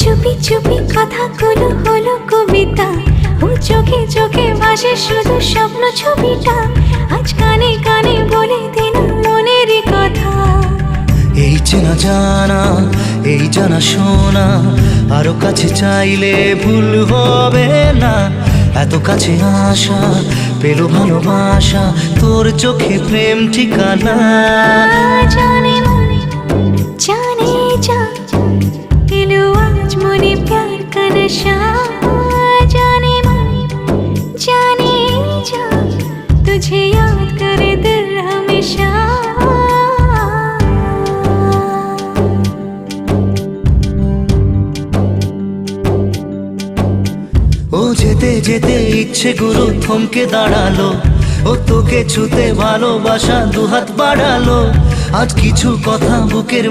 চুপি চুপি কথাগুলো হলো কবিতা, ও চোখে চোখে ভাসে শুধু স্বপ্ন ছবিটা, আজ কানে কানে বলে দিলাম মনের কথা। এই চেনা জানা, এই জানা শোনা, আরো কাছে চাইলে ভুল হবে না। এত কাছে আসা পেল ভালোবাসা, তোর চোখে প্রেম ঠিকানা। জানে মনে জানে যা, এলো আজ মনে প্যার কা নশা। জানে মনে জানে যা, तुझे याद करे दिल हमेशा। ও যেতে যেতে ইচ্ছে গুরু থমকে দাঁড়ালো, ও তোকে ছুতে ভালোবাসা দুহাত বাড়ালো। আজ কিছু কথা বুকের